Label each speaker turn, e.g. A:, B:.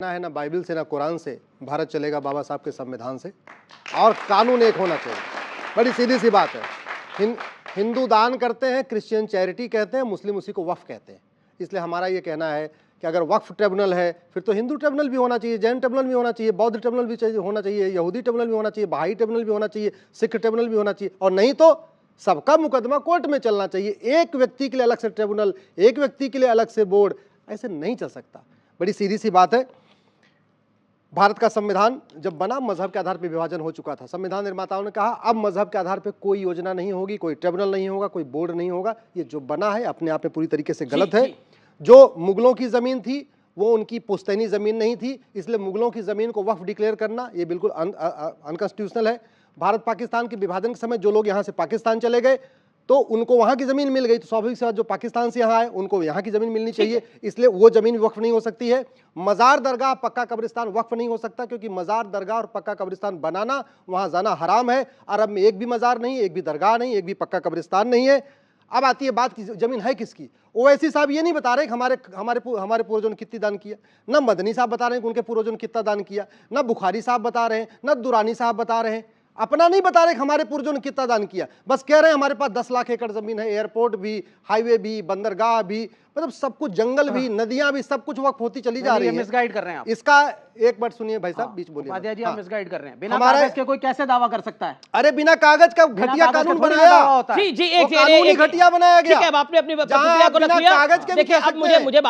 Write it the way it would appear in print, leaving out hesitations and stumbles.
A: ना है ना बाइबल से ना कुरान से भारत चलेगा बाबा साहब के संविधान से, और कानून एक होना चाहिए। बड़ी सीधी सी बात है। हिंदू दान करते हैं, क्रिश्चियन चैरिटी कहते हैं, मुस्लिम उसी को वक्फ कहते हैं। इसलिए हमारा ये कहना है कि अगर वक्फ ट्रिब्यूनल है फिर तो हिंदू ट्रिब्यूनल भी होना चाहिए, जैन ट्रिब्यूनल भी होना चाहिए, बौद्ध ट्रिब्यूनल भी होना चाहिए, यहूदी ट्रिब्यूनल भी होना चाहिए, बहाई ट्रिब्यूनल भी होना चाहिए, सिख ट्रिब्यूनल भी होना चाहिए, और नहीं तो सबका मुकदमा कोर्ट में चलना चाहिए। एक व्यक्ति के लिए अलग से ट्रिब्यूनल, एक व्यक्ति के लिए अलग से बोर्ड, ऐसे नहीं चल सकता। बड़ी सीधी सी बात है। भारत का संविधान जब बना मजहब के आधार पर विभाजन हो चुका था। संविधान निर्माताओं ने कहा अब मजहब के आधार पर कोई योजना नहीं होगी, कोई ट्रिब्यूनल नहीं होगा, कोई बोर्ड नहीं होगा। ये जो बना है अपने आप में पूरी तरीके से गलत है। जो मुगलों की जमीन थी वो उनकी पुश्तैनी जमीन नहीं थी, इसलिए मुगलों की जमीन को वक्फ डिक्लेयर करना ये बिल्कुल अनकॉन्स्टिट्यूशनल है। भारत पाकिस्तान के विभाजन के समय जो लोग यहाँ से पाकिस्तान चले गए तो उनको वहां की जमीन मिल गई, तो स्वाभाविक सी बात जो पाकिस्तान से यहाँ आए उनको यहाँ की जमीन मिलनी चाहिए, इसलिए वो जमीन वक्फ नहीं हो सकती है। मजार दरगाह पक्का कब्रिस्तान वक्फ नहीं हो सकता, क्योंकि मजार दरगाह और पक्का कब्रिस्तान बनाना, वहां जाना हराम है। अरब में एक भी मजार नहीं, एक भी दरगाह नहीं, एक भी पक्का कब्रिस्तान नहीं है। अब आती है बात की जमीन है किसकी। ओवैसी साहब ये नहीं बता रहे कि हमारे पूर्वजों ने कितनी दान किया, ना मदनी साहब बता रहे हैं कि उनके पूर्वजों ने कितना दान किया, ना बुखारी साहब बता रहे हैं, ना दुरानी साहब बता रहे हैं। अपना नहीं बता रहे कि हमारे पूर्वजों ने कितना दान किया, बस कह रहे हैं हमारे पास 10 लाख एकड़ जमीन है, एयरपोर्ट भी, हाईवे भी, बंदरगाह भी, मतलब सब कुछ, जंगल भी, नदियां भी, सब कुछ वक्त होती चली जा रही है।
B: मिसगाइड कर रहे हैं आप।
A: इसका एक बार सुनिए भाई साहब, बीच बोलिए।
B: उपाध्याय जी आप मिसगाइड कर रहे हैं। बिना कागज के कोई कैसे दावा कर सकता है?
A: अरे बिना कागज का घटिया कानून बनाया,
C: जी एक
A: घटिया बनाया गया।
C: ठीक है, आपने अपनी प्रतिक्रिया को रख लिया।
A: कागज के
C: देखिए अब मुझे